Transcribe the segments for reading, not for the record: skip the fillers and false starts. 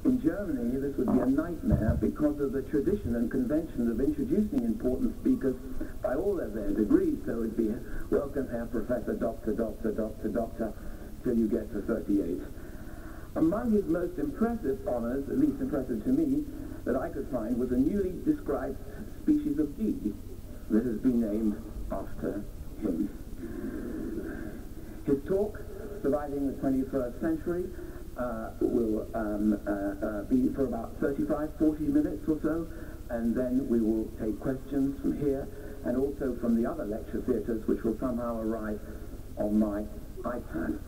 In Germany, this would be a nightmare because of the tradition and convention of introducing important speakers by all of their degrees. So it would be, welcome, Herr Professor, Doctor, till you get to 38. Among his most impressive honors, at least impressive to me, that I could find was a newly described species of bee that has been named after him. His talk, Surviving the 21st Century, will be for about 35-40 minutes or so, and then we will take questions from here and also from the other lecture theatres, which will somehow arrive on my iPad.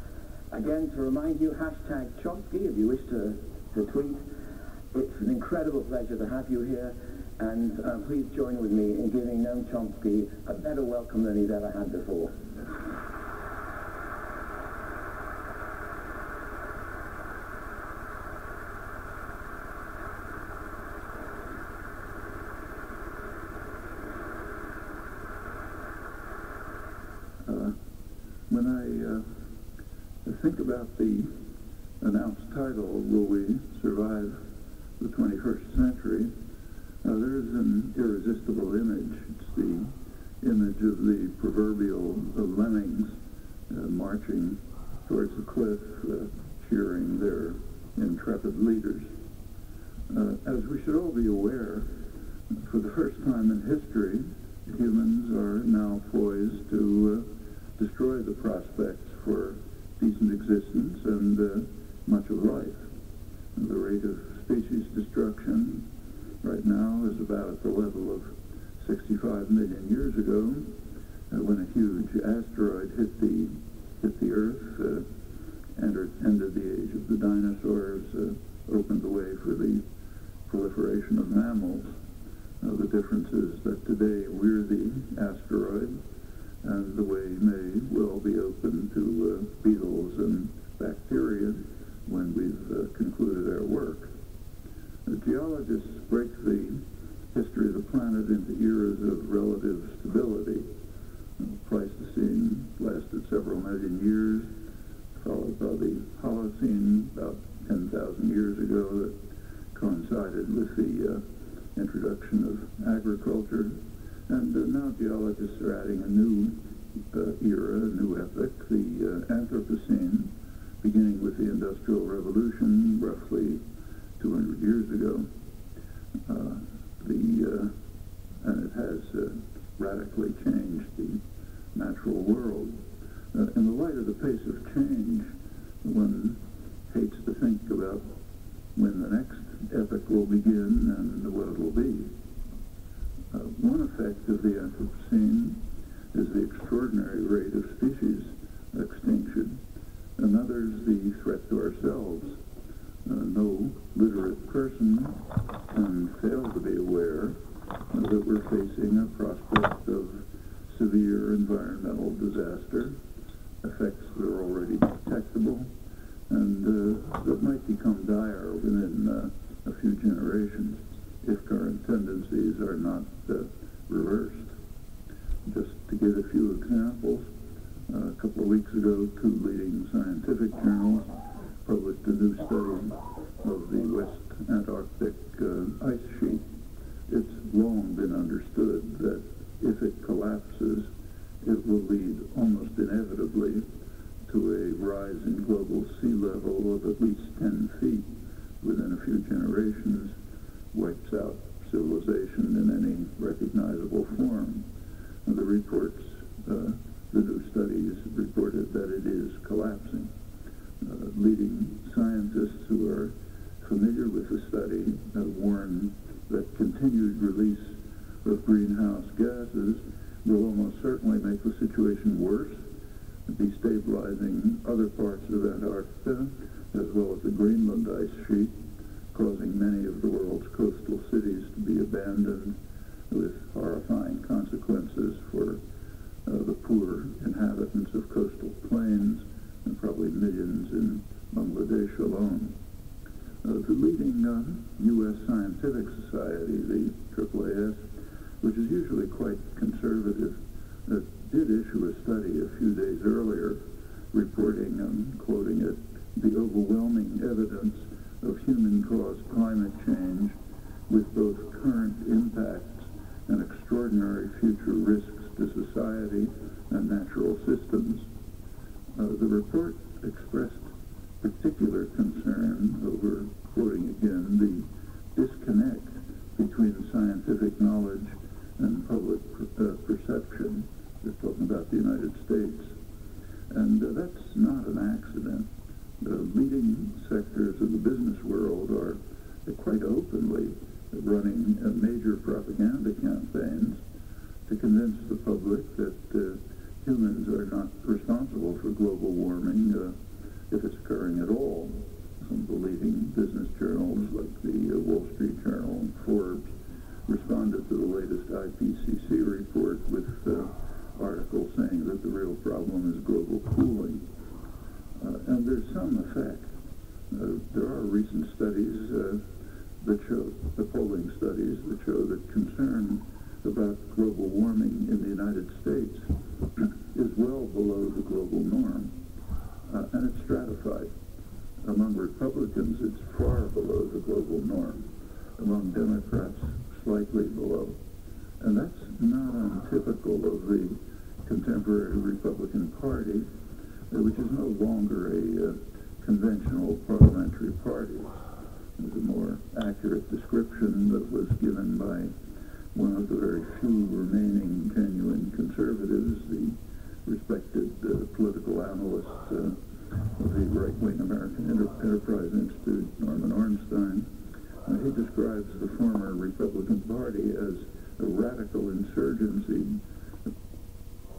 Again, to remind you, hashtag Chomsky if you wish to tweet. It's an incredible pleasure to have you here, and please join with me in giving Noam Chomsky a better welcome than he's ever had before. When I think about the announced title, Will We Survive the 21st Century, there is an irresistible image. It's the image of the proverbial lemmings marching towards the cliff, cheering their intrepid leaders. As we should all be aware, for the first time in history, humans are now poised to destroy the prospects for decent existence and much of life. The rate of species destruction right now is about at the level of 65 million years ago, when a huge asteroid hit the Earth, ended the age of the dinosaurs, opened the way for the proliferation of mammals. The difference is that today we're the asteroid, and the way may well be open to beetles and bacteria when we've concluded our work. Geologists break the history of the planet into eras of relative stability. The Pleistocene lasted several million years, followed by the Holocene about 10,000 years ago that coincided with the introduction of agriculture. And now geologists are adding a new era, a new epoch, the Anthropocene, beginning with the Industrial Revolution roughly 200 years ago. And it has radically changed the natural world. In the light of the pace of change, one hates to think about when the next epoch will begin and what it will be. One effect of the Anthropocene is the extraordinary rate of species extinction. Another is the threat to ourselves. No literate person can fail to be aware that we're facing a prospect of severe environmental disaster, effects that are already detectable, and that might become dire within a few generations if current tendencies are not reversed. Just to give a few examples, a couple of weeks ago, two leading scientific journals published a new study of the West Antarctic ice sheet. It's long been understood that if it collapses, it will lead almost inevitably to a rise in global sea level of at least 10 feet within a few generations, wipes out civilization in any recognizable form. And the reports, the new studies reported that it is collapsing. Leading scientists who are familiar with the study warn that continued release of greenhouse gases will almost certainly make the situation worse, destabilizing other parts of Antarctica, as well as the Greenland ice sheet, causing many of the world's coastal cities to be abandoned, with horrifying consequences for the poor inhabitants of coastal plains, and probably millions in Bangladesh alone. The leading U.S. scientific society, the AAAS, which is usually quite conservative, did issue a study a few days earlier reporting, quoting it, the overwhelming evidence of human-caused climate change with both current impacts and extraordinary future risks to society and natural systems. The report expressed particular concern over, quoting again, the disconnect between scientific knowledge and public perception. They're talking about the United States. And that's not an accident. The leading sectors of the business world are quite openly running major propaganda campaigns to convince the public that humans are not responsible for global warming if it's occurring at all. Some of the leading business journals like the Wall Street Journal and Forbes responded to the latest IPCC report with articles saying that the real problem is global cooling. And there's some effect. There are recent studies that show, the polling studies that show that concern about global warming in the United States is well below the global norm. And it's stratified. Among Republicans, it's far below the global norm. Among Democrats, slightly below. And that's not untypical of the contemporary Republican Party, which is no longer a conventional parliamentary party. There's a more accurate description that was given by one of the very few remaining genuine conservatives, the respected political analyst of the right-wing American Enterprise Institute, Norman Ornstein. He describes the former Republican Party as a radical insurgency,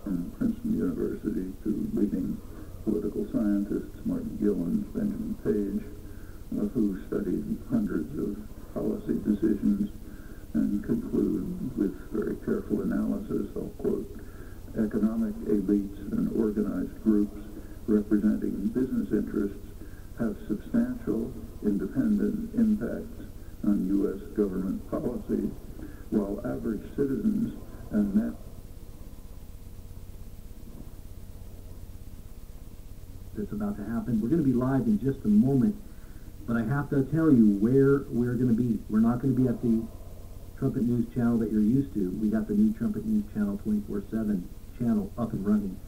from Princeton University to leading political scientists, Martin Gillen, Benjamin Page, who studied hundreds of policy decisions and conclude with very careful analysis, I'll quote, economic elites and organized groups representing business interests have substantial independent impacts on U.S. government policy, while average citizens and net that's about to happen. We're going to be live in just a moment, but I have to tell you where we're going to be. We're not going to be at the Trumpet News channel that you're used to. We got the new Trumpet News channel 24/7 channel up and running.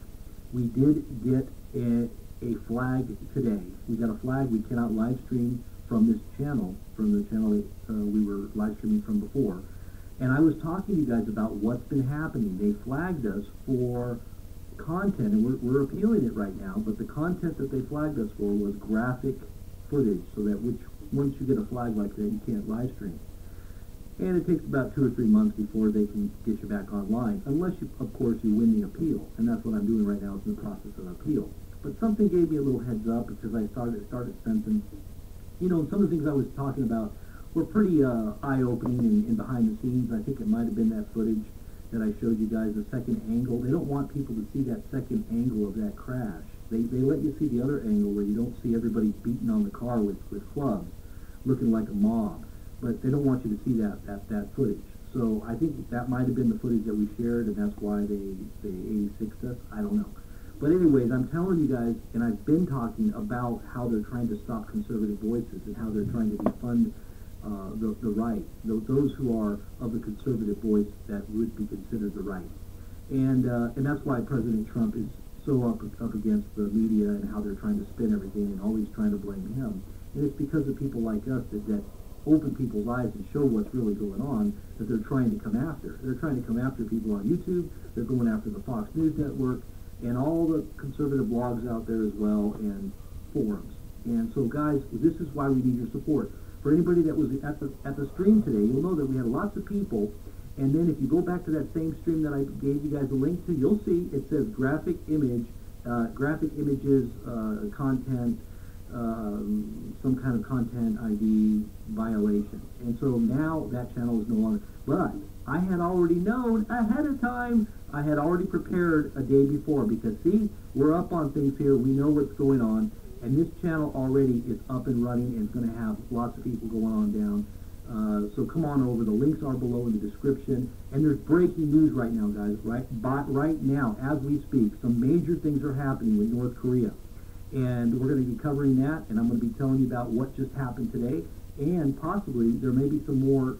We did get a flag today. We got a flag. We cannot live stream from this channel, from the channel that we were live streaming from before. And I was talking to you guys about what's been happening. They flagged us for content, and we're appealing it right now, but the content that they flagged us for was graphic footage, so that once you get a flag like that, you can't live stream. And it takes about 2 or 3 months before they can get you back online, unless, of course, you win the appeal. And that's what I'm doing right now, is in the process of appeal. But something gave me a little heads up, because I started sensing, some of the things I was talking about were pretty eye-opening and behind the scenes. I think it might have been that footage that I showed you guys, the second angle. They don't want people to see that second angle of that crash. They let you see the other angle where you don't see everybody beating on the car with clubs, looking like a mob. But they don't want you to see that footage. So I think that might have been the footage that we shared, and that's why they 86'd us. I don't know. But anyways, I'm telling you guys, and I've been talking about how they're trying to stop conservative voices and how they're trying to defund the right, those who are of the conservative voice that would be considered the right. And that's why President Trump is so up against the media and how they're trying to spin everything and always trying to blame him. And it's because of people like us that open people's eyes and show what's really going on that they're trying to come after. They're trying to come after people on YouTube. They're going after the Fox News Network and all the conservative blogs out there as well, and forums. And so, guys, this is why we need your support. For anybody that was at the stream today, you'll know that we had lots of people. And then if you go back to that same stream that I gave you guys a link to, you'll see it says graphic images, content, some kind of content ID violation. And so now that channel is no longer. But I had already known ahead of time. I had already prepared a day before, because see, we're up on things here. We know what's going on. And this channel already is up and running, and it's going to have lots of people going on down. So come on over. The links are below in the description. And there's breaking news right now, guys. Right now, as we speak, some major things are happening with North Korea. And we're going to be covering that, and I'm going to be telling you about what just happened today, and possibly there may be some more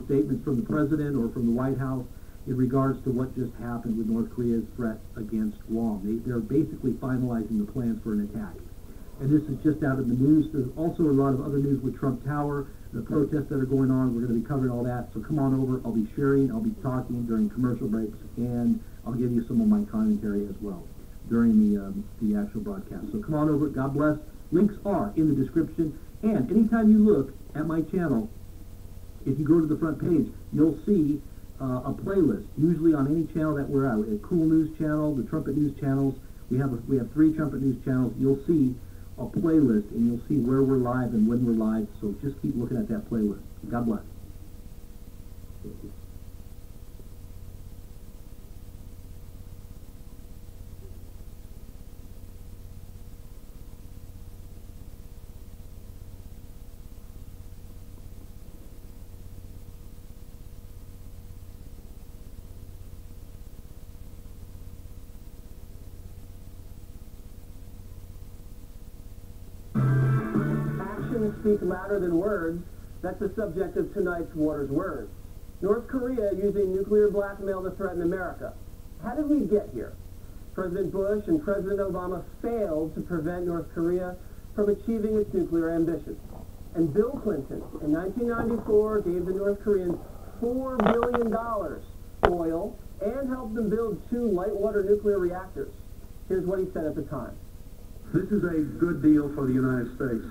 statements from the president or from the White House in regards to what just happened with North Korea's threat against Guam. They're basically finalizing the plans for an attack. And this is just out of the news. There's also a lot of other news with Trump Tower, the protests that are going on. We're going to be covering all that. So come on over. I'll be sharing. I'll be talking during commercial breaks, and I'll give you some of my commentary as well during the actual broadcast. So come on over. God bless. Links are in the description. And anytime you look at my channel, if you go to the front page, you'll see a playlist. Usually on any channel that we're at, a Cool News channel, the Trumpet News channels. We have 3 Trumpet News channels. You'll see a playlist, and you'll see where we're live and when we're live. So just keep looking at that playlist. God bless. Actions speak louder than words. That's the subject of tonight's Waters Words. North Korea using nuclear blackmail to threaten America. How did we get here? President Bush and President Obama failed to prevent North Korea from achieving its nuclear ambitions. And Bill Clinton, in 1994, gave the North Koreans $4 billion oil and helped them build 2 light-water nuclear reactors. Here's what he said at the time. This is a good deal for the United States.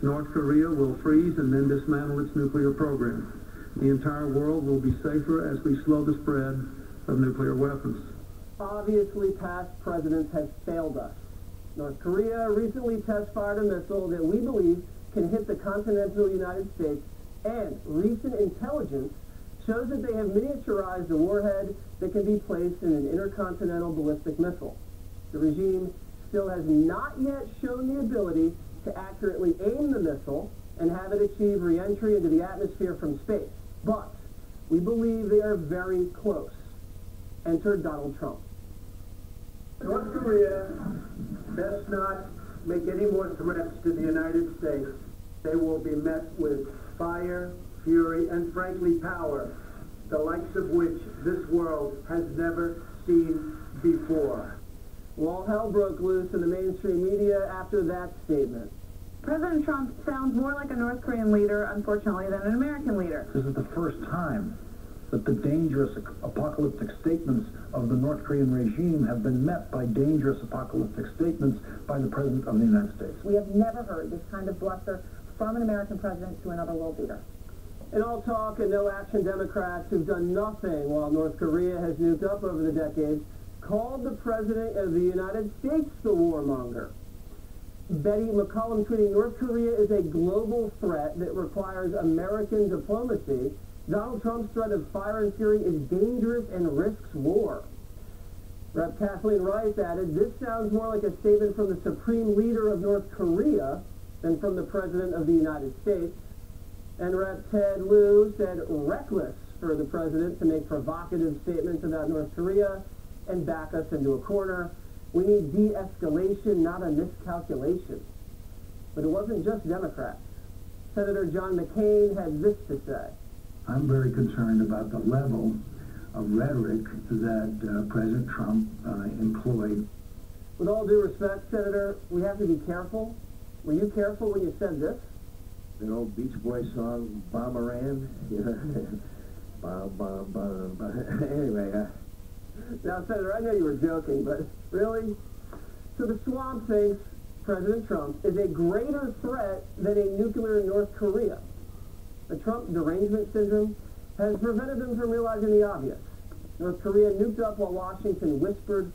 North Korea will freeze and then dismantle its nuclear program. The entire world will be safer as we slow the spread of nuclear weapons. Obviously, past presidents have failed us. North Korea recently test-fired a missile that we believe can hit the continental United States, and recent intelligence shows that they have miniaturized a warhead that can be placed in an intercontinental ballistic missile. The regime still has not yet shown the ability to accurately aim the missile and have it achieve re-entry into the atmosphere from space. But we believe they are very close. Enter Donald Trump. North Korea best not make any more threats to the United States. They will be met with fire, fury, and frankly power, the likes of which this world has never seen before. Well, all hell broke loose in the mainstream media after that statement. President Trump sounds more like a North Korean leader, unfortunately, than an American leader. This is the first time that the dangerous apocalyptic statements of the North Korean regime have been met by dangerous apocalyptic statements by the President of the United States. We have never heard this kind of bluster from an American president to another world leader. In all talk and no action, Democrats who've done nothing while North Korea has nuked up over the decades called the President of the United States the warmonger. Betty McCollum tweeting, North Korea is a global threat that requires American diplomacy. Donald Trump's threat of fire and fury is dangerous and risks war. Rep. Kathleen Rice added, this sounds more like a statement from the supreme leader of North Korea than from the President of the United States. And Rep. Ted Lieu said, reckless for the President to make provocative statements about North Korea and back us into a corner. We need de-escalation, not a miscalculation. But it wasn't just Democrats. Senator John McCain had this to say. I'm very concerned about the level of rhetoric that President Trump employed. With all due respect, Senator, we have to be careful. Were you careful when you said this? An old Beach Boy song, Bomberan. Anyway, Now, Senator, I know you were joking, but really? So the swamp thinks President Trump is a greater threat than a nuclear North Korea. The Trump derangement syndrome has prevented them from realizing the obvious. North Korea nuked up while Washington whispered,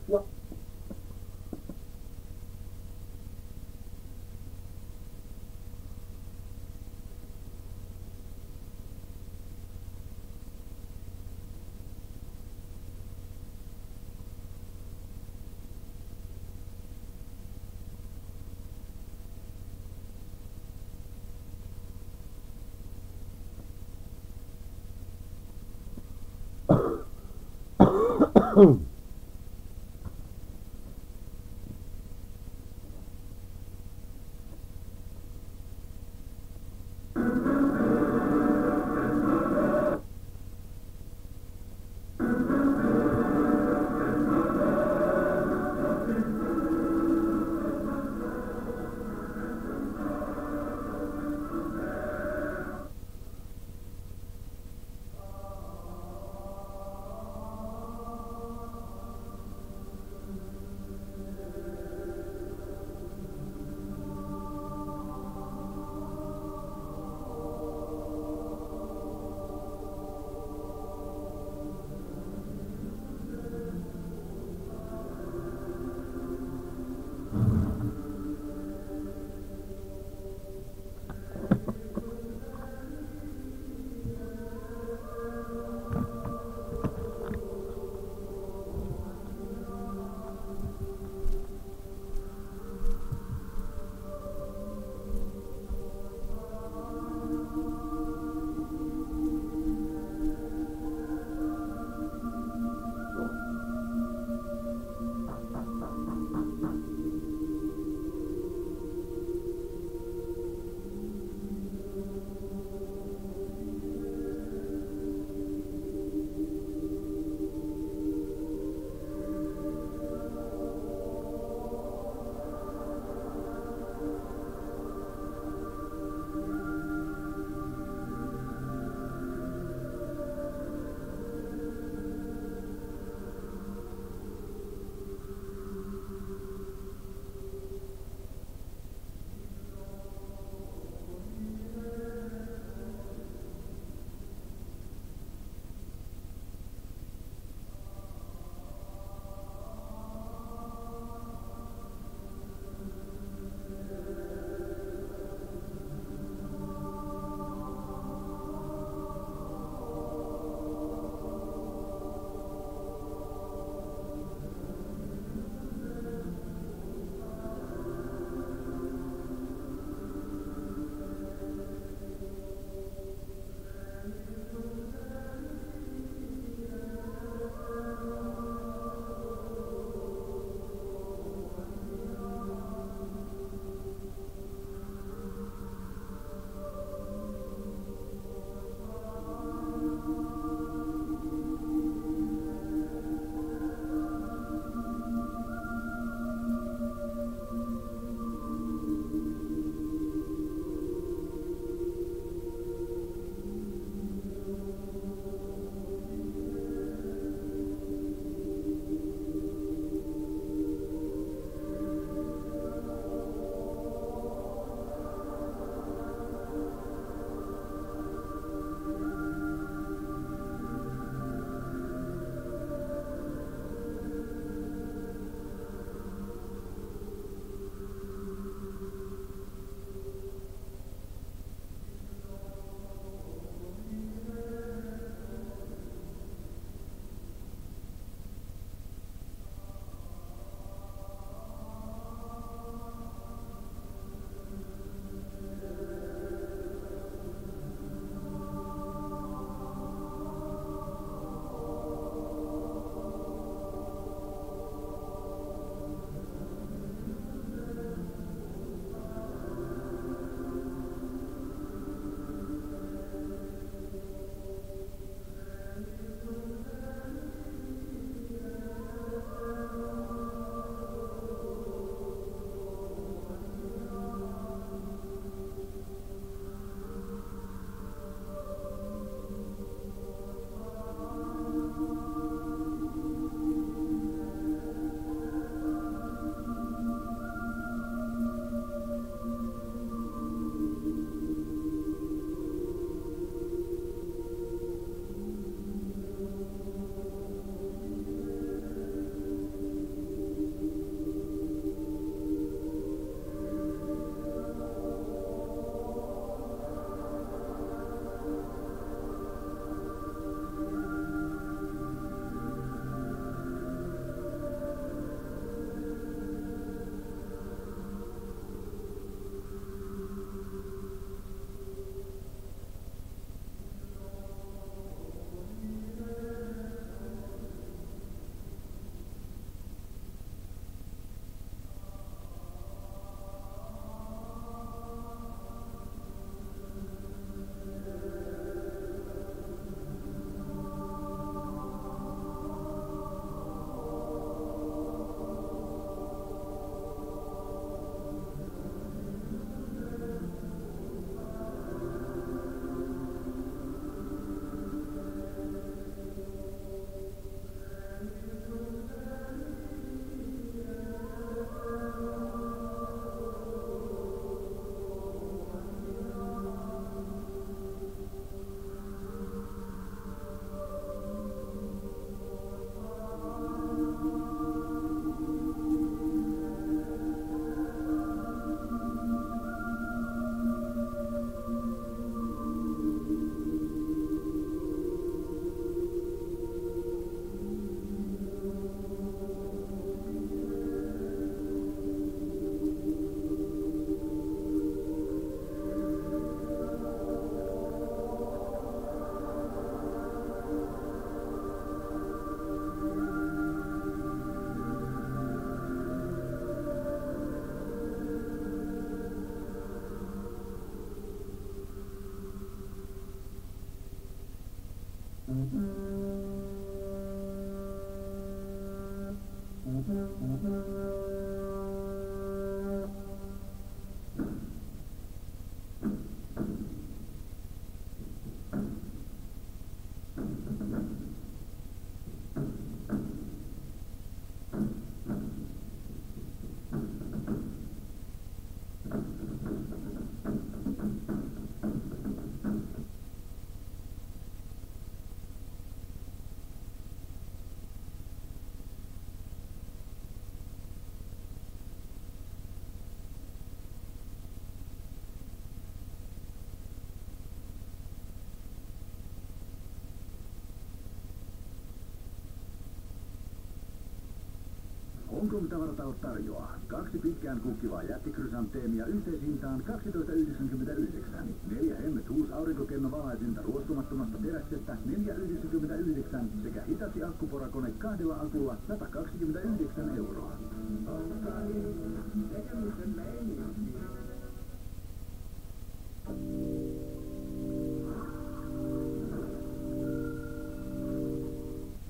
Hongkong tavaratalo tarjoaa 2 pitkään kukkivaa jättikrysanteemia yhteishintaan 12,99. 4 Hemmet aurinkokennovalaisinta ruostumattomasta teräksestä 4,99 sekä Hitachi akkuporakone 2 akulla 129 €.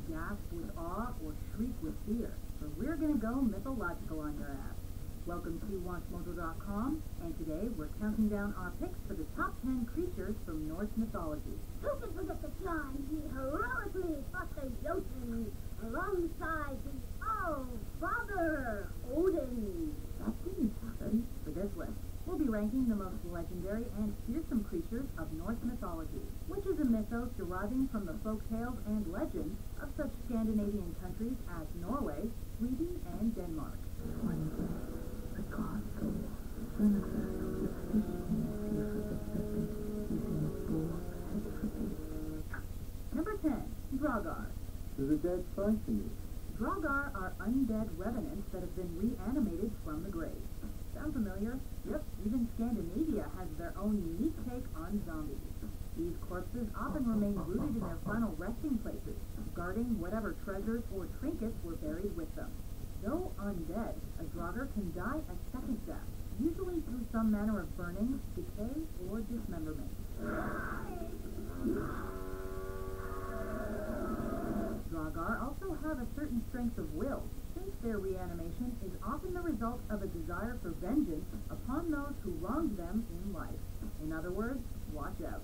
Gasp with awe or shriek with fear. So we're going to go mythological on your ass. Welcome to WatchMojo.com, and today we're counting down our picks for the top 10 creatures from Norse mythology. Who can forget the time he heroically fought the Jotun alongside the All-Father Odin? That didn't happen. For this list, we'll be ranking the most legendary and fearsome creatures of Norse mythology, which is a mythos deriving from the folk tales and legends of such Scandinavian countries as Norway, Sweden, and Denmark. One day, the god Thor sent a vessel with fish in its here for the serpent, using a boar's head for bait. Number 10, Draugr. There's a dead spice in you. Draugr are undead revenants that have been reanimated from the grave. Sound familiar? Yep, even Scandinavia has their own unique take on zombies. These corpses often remain rooted in their final resting places, guarding whatever treasures or trinkets were buried with them. Though undead, a Draugr can die a second death, usually through some manner of burning, decay, or dismemberment. Draugr also have a certain strength of will, since their reanimation is often the result of a desire for vengeance upon those who wronged them in life. In other words, watch out.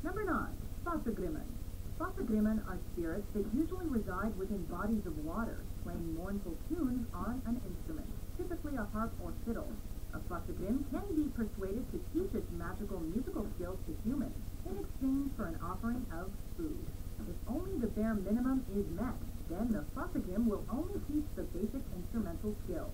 Number 9, Fossagrimmen. Fossagrimmen are spirits that usually reside within bodies of water, playing mournful tunes on an instrument, typically a harp or fiddle. A Fossagrim can be persuaded to teach its magical musical skills to humans in exchange for an offering of food. If only the bare minimum is met, then the Fossagrim will only teach the basic instrumental skills.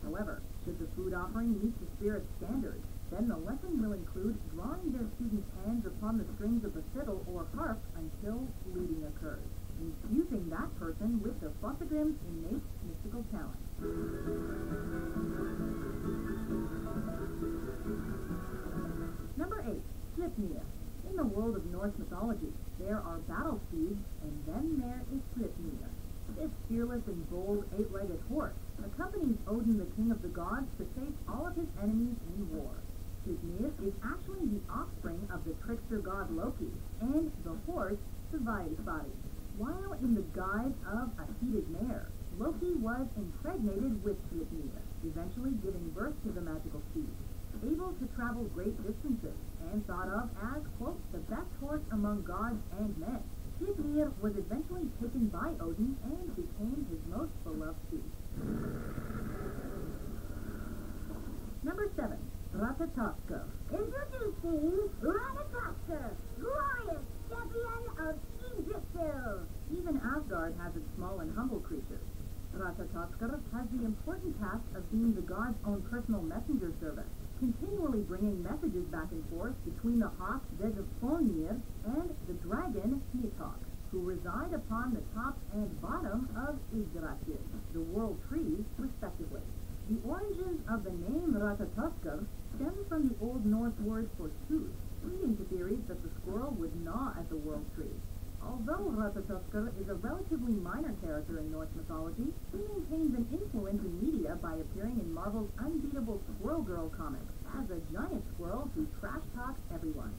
However, should the food offering meet the spirit's standards, then the lesson will include drawing their student's hands upon the strings of the fiddle or harp until bleeding occurs, infusing that person with the Fossagrim's innate mystical talent. Number 8, Sleipnir. In the world of Norse mythology, there are battle steeds, and then there is Sleipnir. This fearless and bold 8-legged horse accompanies Odin, the king of the gods, to face all of his enemies in war. Sleipnir is actually the offspring of the trickster god Loki and the horse Svaifari. While in the guise of a heated mare, Loki was impregnated with Sleipnir, eventually giving birth to the magical steed. Able to travel great distances and thought of as, quote, the best horse among gods and men, Sleipnir was eventually taken by Odin and became his most beloved steed. Number 7, Ratatoskr. Introducing Ratatoskr, glorious champion of Yggdrasil. Even Asgard has its small and humble creatures. Ratatoskr has the important task of being the god's own personal messenger service, continually bringing messages back and forth between the hawk Vedfonir and the dragon Nithok, who reside upon the top and bottom of Yggdrasil, the world trees, respectively. The origins of the name Ratatoskr stem from the Old Norse word for tooth, leading to theories that the squirrel would gnaw at the world tree. Although Ratatoskr is a relatively minor character in Norse mythology, he maintains an influence in media by appearing in Marvel's unbeatable Squirrel Girl comics, as a giant squirrel who trash talks everyone.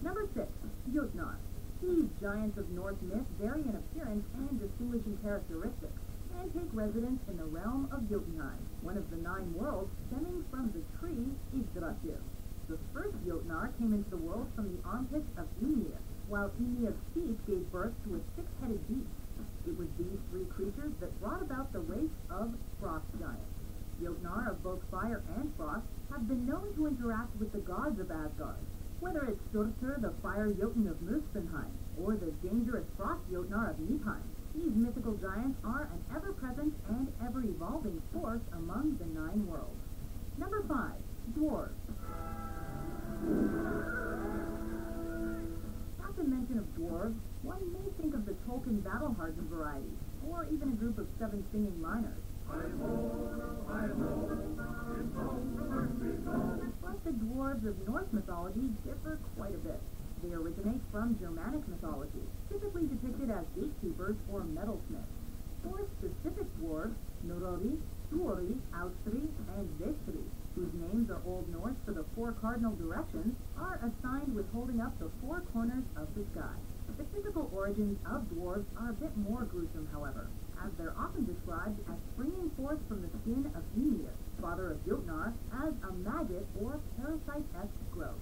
Number 6, Jotnar. These giants of Norse myth vary in appearance and distinguishing characteristics, and take residence in the realm of Jotunheim, one of the 9 worlds stemming from the tree Yggdrasil. The first Jotnar came into the world from the armpits of Ymir, while Ymir's feet gave birth to a 6-headed beast. It was these 3 creatures that brought about the race of frost giants. Jotnar of both fire and frost have been known to interact with the gods of Asgard. Whether it's Surtur, the fire Jotun of Muspelheim, or the dangerous frost Jotnar of Niflheim, these mythical giants are an ever-present and ever-evolving force among the 9 worlds. Number 5, dwarves. At the mention of dwarves, one may think of the Tolkien battle-hardened variety, or even a group of 7 singing miners. But the dwarves of Norse mythology differ quite a bit. They originate from Germanic mythology, typically depicted as gatekeepers or metalsmiths. 4 specific dwarves, Norori, Tuori, Austri, and Vestri, whose names are Old Norse for the 4 cardinal directions, are assigned with holding up the 4 corners of the sky. The physical origins of dwarves are a bit more gruesome, however, as they're often described as springing forth from the skin of Ymir, father of Jotnar, as a maggot or parasite-esque growth.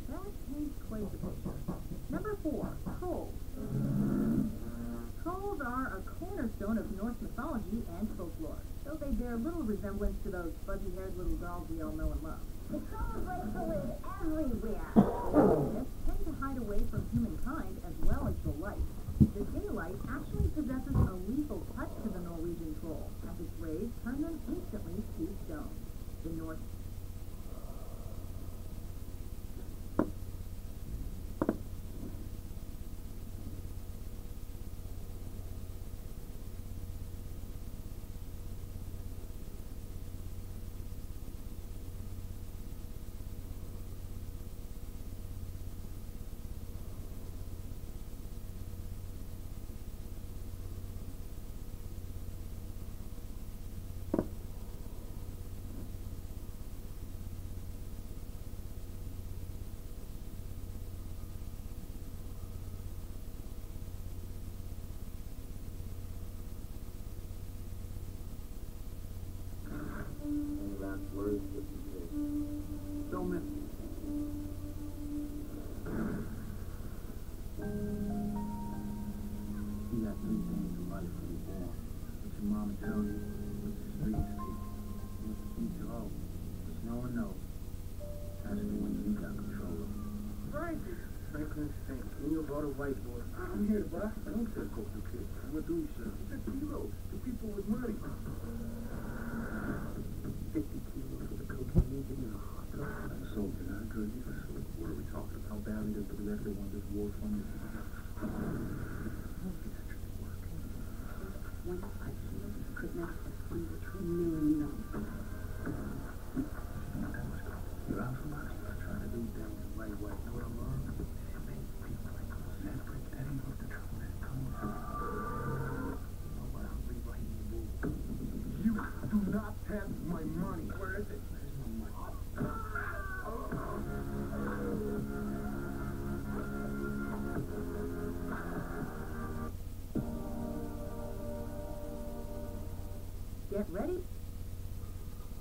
That paints quite the picture. Number 4, trolls. Trolls are a cornerstone of Norse mythology and folklore, though they bear little resemblance to those fuzzy-haired little dolls we all know and love. The trolls like to live everywhere. Myths tend to hide away from humankind as well as the light. The daylight actually possesses a lethal touch to the Norwegian troll, as its rays turn them instantly to stone. The Norse Words that you say. Don't miss me. You got 3 days of life when you're born. What your mama tells you, what the streets speak. What the future holds. There's no one knows. That's the one you got control of. Franklin Fink, King of all the whiteboard. I'm here, boss. I don't say go to kids. What do you say? The kilos. The people with money. 50 kilos of the cocaine in the hospital. I'm a soldier, not a drug dealer. What are we talking about? How badly does the director want this war funded? One 5 kilos could not have funded $2 million. You're out for money. You're trying to do things the right way. Know what I'm wrong? It makes people like us. That ain't what the trouble is coming from. You know what? I'm rewriting the book. You do not have my money. Where is it? Where's my money? Get ready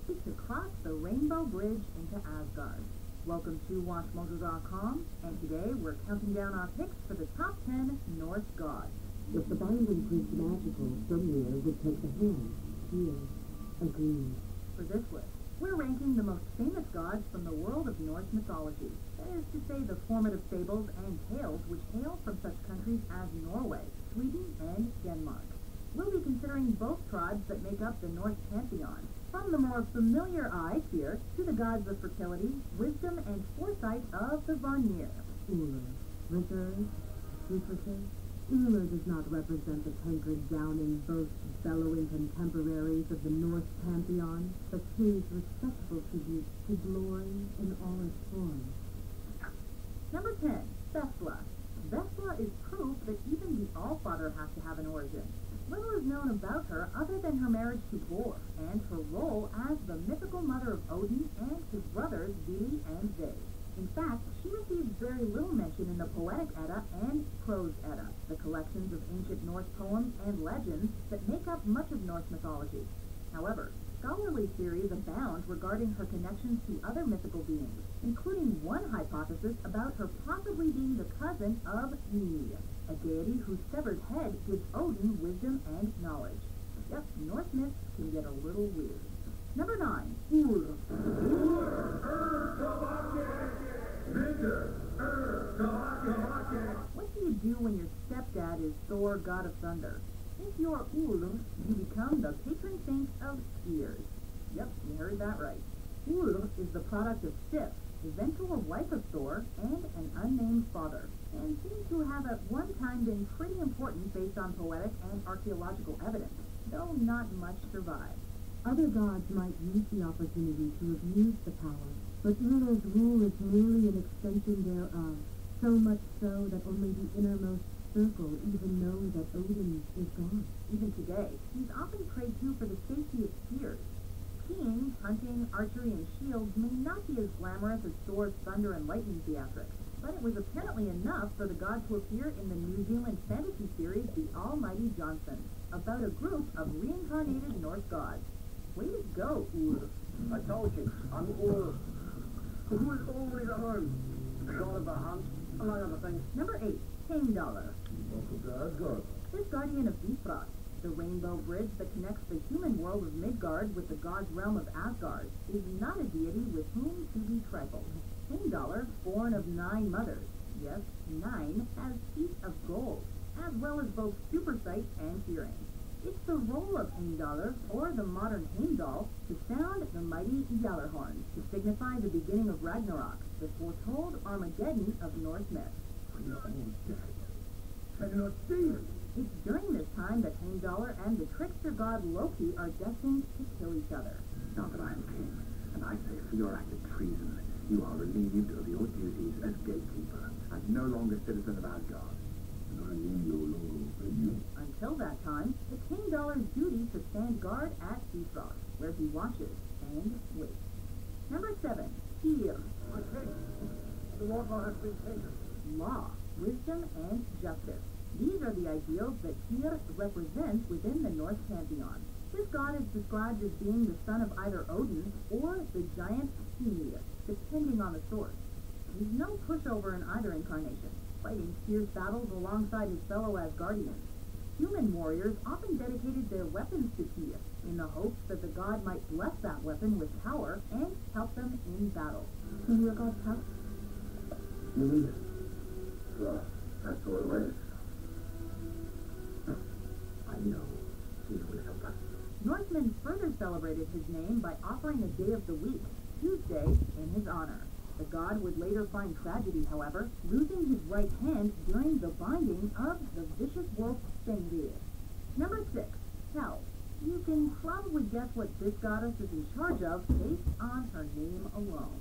to cross the Rainbow Bridge into Asgard. Welcome to WatchMojo.com, and today we're counting down our picks for the top 10 Norse gods. If the binding proved magical, Sumner would take the hand. Here, agreed. For this list, we're ranking the most famous gods from the world of Norse mythology. That is to say, the formative fables and tales which hail from such countries as Norway, Sweden, and Denmark. We'll be considering both tribes that make up the Norse pantheon, from the more familiar Aesir to the gods of fertility, wisdom, and foresight of the Vanir. Uller, reserved, secretive. Uller does not represent the cankered downing, boast-bellowing contemporaries of the Norse pantheon, but pays respectful tribute to glory in all its forms. Number 10, Bestla. Bestla is proof that even the Allfather has to have an origin. Little is known about her other than her marriage to Bor and her role as the mythical mother of Odin and his brothers Vili and Ve. In fact, she receives very little mention in the Poetic Edda and Prose Edda, the collections of ancient Norse poems and legends that make up much of Norse mythology. However, scholarly theories abound regarding her connections to other mythical beings, including one hypothesis about her possibly being the cousin of Ymir, a deity whose severed head gives Odin wisdom and knowledge. Yep, Norse myths can get a little weird. Number 9, Ur. What do you do when your stepdad is Thor, god of thunder? If you're Ur, you become the patron saint of skiers. Yep, you heard that right. Ur is the product of Sif, eventual wife of Thor, and an unnamed father, and seems to have at one time been pretty important based on poetic and archaeological evidence, though not much survives. Other gods might use the opportunity to abuse the power, but Ur's rule is merely an extension thereof, so much so that only the innermost circle even knows that Odin is gone. Even today, he's often prayed to for the safety of skiers. Skiing, hunting, archery, and shields may not be as glamorous as Thor's thunder and lightning theatrics, but it was apparently enough for the god to appear in the New Zealand fantasy series The Almighty Johnson, about a group of reincarnated Norse gods. Way to go, Ur. I told you, I'm Ur. Who is always at home? The god of the hunt, among other things. Number 8, Heimdallr. God. This guardian of Bifrost, the rainbow bridge that connects the human world of Midgard with the god's realm of Asgard, is not a deity with whom to be trifled. Heimdallr, born of 9 mothers, yes, 9, has teeth of gold, as well as both super sight and hearing. It's the role of Heimdallr, or the modern Heimdall, to sound the mighty Gjallarhorn, to signify the beginning of Ragnarok, the foretold Armageddon of Norse myth. Can you not see it? It's during this time that Heimdallr and the trickster god Loki are destined to kill each other. Now that I am king, and I say for your act of treason, you are relieved of your duties as gatekeeper, and no longer citizen of Asgard. And I am no longer with you. Until that time, it's Heimdallr's duty to stand guard at Bifrost, where he watches and waits. Number 7, Tyr. My king, the water has been taken. Law, wisdom, and justice. These are the ideals that Tyr represents within the Norse pantheon. This god is described as being the son of either Odin or the giant Ymir, depending on the source. He's no pushover in either incarnation, fighting fierce battles alongside his fellow Asgardians. Human warriors often dedicated their weapons to Tyr, in the hopes that the god might bless that weapon with power and help them in battle. Will your god help? Well, that's all it is. I know he will help us. Norsemen further celebrated his name by offering a day of the week, Tuesday, in his honor. The god would later find tragedy, however, losing his right hand during the binding of the vicious wolf Fenrir. Number 6, Hel. You can probably guess what this goddess is in charge of based on her name alone.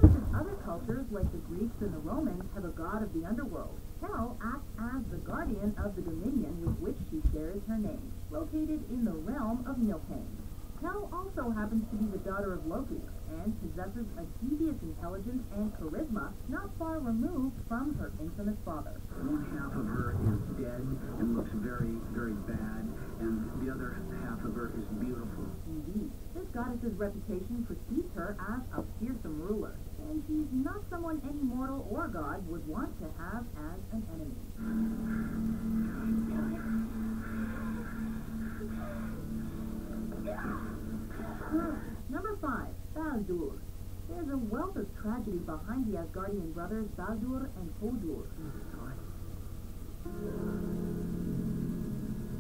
Just as other cultures, like the Greeks and the Romans, have a god of the underworld, Hel acts as the guardian of the dominion with which she shares her name, located in the realm of Niflheim. Hel also happens to be the daughter of Loki, and possesses a devious intelligence and charisma not far removed from her infamous father. One half of her is dead and looks very, very bad, and the other half of her is beautiful. Indeed, this goddess's reputation precedes her as a fearsome ruler, and she's not someone any mortal or god would want to have as an enemy. Number 5, Baldur. There's a wealth of tragedy behind the Asgardian brothers Baldur and Hodur.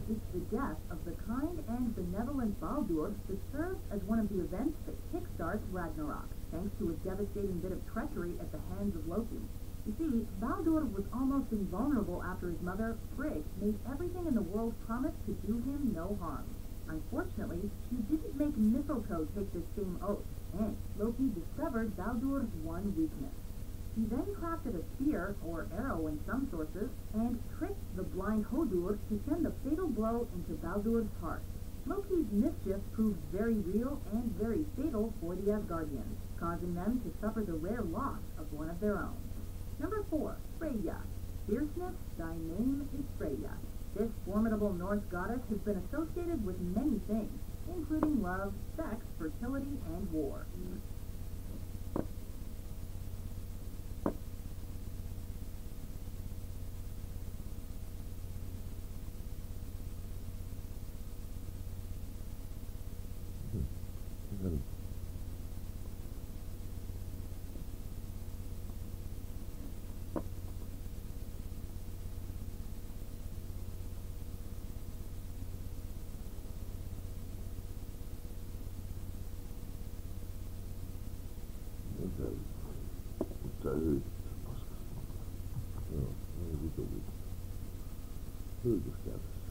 It's the death of the kind and benevolent Baldur that serves as one of the events that kickstarts Ragnarok, thanks to a devastating bit of treachery at the hands of Loki. You see, Baldur was almost invulnerable after his mother, Frigg, made everything in the world promise to do him no harm. Unfortunately, she didn't make Mistletoe take this same oath, and Loki discovered Baldur's one weakness. He then crafted a spear, or arrow in some sources, and tricked the blind Hodur to send a fatal blow into Baldur's heart. Loki's mischief proved very real and very fatal for the Asgardians, causing them to suffer the rare loss of one of their own. Number 4, Freyja. Fierceness, thy name is Freyja. This formidable Norse goddess has been associated with many things, including love, sex, fertility, and war. Höyryskäätös.